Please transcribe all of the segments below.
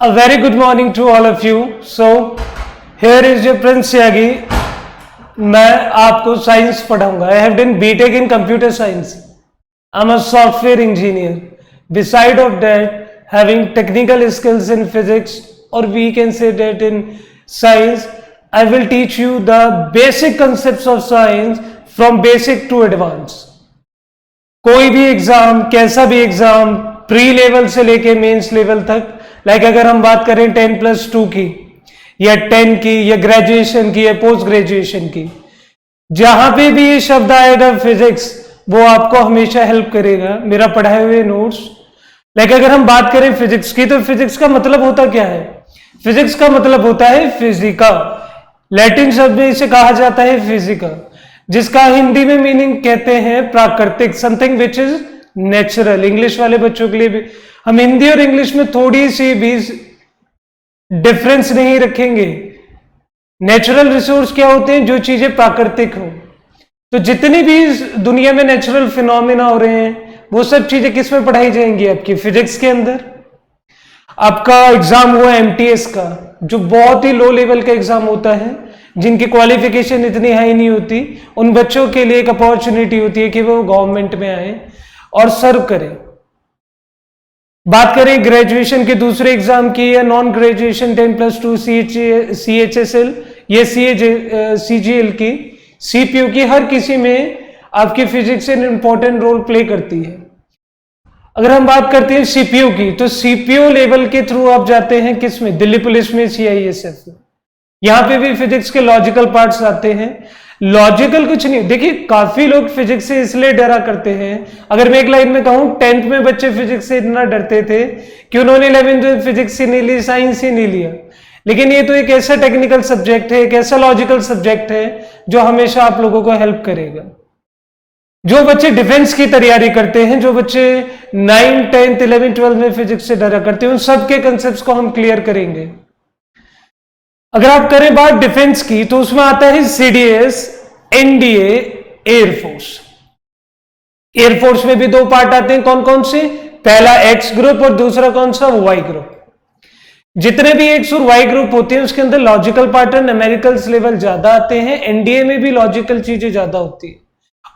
A very good morning to all of you. So, here is your Prince Yagi. मैं आपको science पढ़ाऊंगा. I have done BTech in computer science. I'm a software engineer. Beside of that, having technical skills in physics, or we can say that in science, I will teach you the basic concepts of science from basic to advanced. कोई भी exam, कैसा भी exam, pre level से लेके mains level तक, like अगर हम बात करें 10+2 की या 10 की या ग्रेजुएशन की या पोस्ट ग्रेजुएशन की, जहां पे भी ये शब्द आएगा फिजिक्स, वो आपको हमेशा हेल्प करेगा. मेरा पढ़ाए हुए नोट्स, लाइक अगर हम बात करें फिजिक्स की, तो फिजिक्स का मतलब होता क्या है? फिजिक्स का मतलब होता है फिजिका. लैटिन शब्द में इसे कहा जाता है फिजिका, जिसका हिंदी में मीनिंग कहते हैं प्राकृतिक, something which is natural. English वाले बच्चों के लिए भी हम हिंदी और इंग्लिश में थोड़ी सी भी डिफरेंस नहीं रखेंगे. नेचुरल रिसोर्स क्या होते हैं? जो चीजें प्राकृतिक हो. तो जितनी भी दुनिया में नेचुरल फिनोमिना हो रहे हैं, वो सब चीजें किस में पढ़ाई जाएंगी? आपकी फिजिक्स के अंदर. आपका एग्जाम हुआ MTS का, जो बहुत ही लो लेवल का एग्जाम होता है, जिनकी क्वालिफिकेशन इतनी हाई नहीं होती, उन बच्चों के लिए एक अपॉर्चुनिटी होती है कि वो गवर्नमेंट में आए और सर्व करें. बात करें ग्रेजुएशन के दूसरे एग्जाम की या नॉन ग्रेजुएशन 10+2 CHSL या CGL की, CPU की, हर किसी में आपकी फिजिक्स एक इंपॉर्टेंट रोल प्ले करती है. अगर हम बात करते हैं CPU की, तो CPU लेवल के थ्रू आप जाते हैं किस में? दिल्ली पुलिस में, CISF में. यहां पे भी फिजिक्स के लॉजिकल पार्ट्स आते हैं. लॉजिकल कुछ नहीं. देखिए, काफी लोग फिजिक्स से इसलिए डरा करते हैं. अगर मैं एक लाइन में कहूं, 10th में बच्चे फिजिक्स से इतना डरते थे कि उन्होंने 11th में फिजिक्स ही नहीं ली, साइंस ही नहीं लिया. लेकिन ये तो एक ऐसा टेक्निकल सब्जेक्ट है, एक ऐसा लॉजिकल सब्जेक्ट है जो हमेशा आप लोगों को हेल्प करेगा. जो बच्चे डिफेंस की तैयारी करते हैं, जो बच्चे 9, 10th, 11th, 12th में फिजिक्स से डरा करते हैं, उन सबके कंसेप्ट को हम क्लियर करेंगे. अगर आप करें बात डिफेंस की, तो उसमें आता है CDS, NDA, एयरफोर्स. एयरफोर्स में भी दो पार्ट आते हैं. कौन कौन से? पहला X ग्रुप और दूसरा कौन सा? Y group. जितने भी X और Y ग्रुप होते हैं, उसके अंदर लॉजिकल पार्ट और न्यूमेरिकल्स लेवल ज्यादा आते हैं. NDA में भी लॉजिकल चीजें ज्यादा होती है.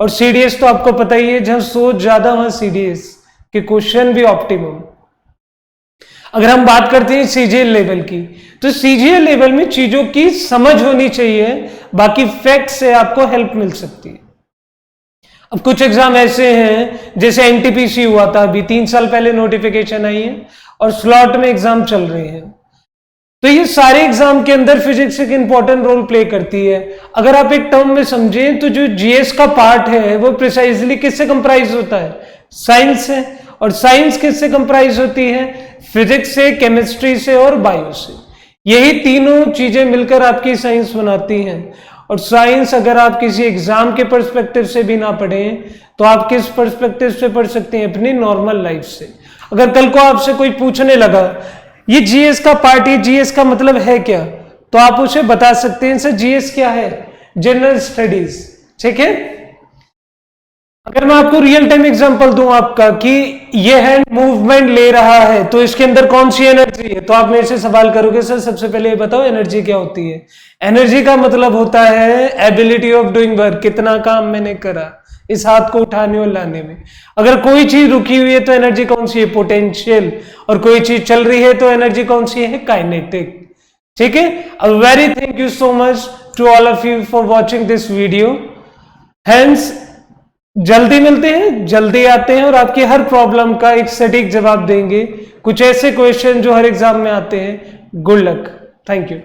और CDS तो आपको पता ही है, जहां सोच ज्यादा वहां CDS के क्वेश्चन भी ऑप्टिमम. अगर हम बात करते हैं CGL लेवल की, तो CGL लेवल में चीजों की समझ होनी चाहिए, बाकी फैक्ट से आपको हेल्प मिल सकती है. अब कुछ एग्जाम ऐसे हैं, जैसे NTPC हुआ था अभी 3 साल पहले, नोटिफिकेशन आई है और स्लॉट में एग्जाम चल रहे हैं. तो ये सारे एग्जाम के अंदर फिजिक्स एक इंपॉर्टेंट रोल प्ले करती है. अगर आप एक टर्म में समझें, तो जो GS का पार्ट है, वो प्रिसाइजली किससे कंप्राइज होता है? साइंस से. और साइंस किससे कंप्राइज होती है? फिजिक्स से, केमिस्ट्री से और बायो से. यही तीनों चीजें मिलकर आपकी साइंस बनाती हैं. और साइंस अगर आप किसी एग्जाम के पर्सपेक्टिव से भी ना पढ़ें, तो आप किस पर्सपेक्टिव से पढ़ सकते हैं? अपनी नॉर्मल लाइफ से. अगर कल को आपसे कोई पूछने लगा, ये GS का पार्ट, ये GS का मतलब है क्या, तो आप उसे बता सकते हैं, सर GS क्या है? General studies. ठीक है. अगर मैं आपको रियल टाइम एग्जांपल दूं आपका, कि ये हैंड मूवमेंट ले रहा है, तो इसके अंदर कौन सी एनर्जी है, तो आप मेरे से सवाल करोगे, सर सबसे पहले ये बताओ एनर्जी क्या होती है? एनर्जी का मतलब होता है एबिलिटी ऑफ डूइंग वर्क, कितना काम मैंने करा इस हाथ को उठाने और लाने में. अगर कोई चीज रुकी हुई है, तो एनर्जी कौन सी है? पोटेंशियल. और कोई चीज चल रही है, तो एनर्जी कौन सी है? काइनेटिक. ठीक है. A very thank you so much to all of you for watching this video. हेंस जल्दी मिलते हैं, जल्दी आते हैं और आपकी हर प्रॉब्लम का एक सटीक जवाब देंगे. कुछ ऐसे क्वेश्चन जो हर एग्जाम में आते हैं. Good luck. Thank you.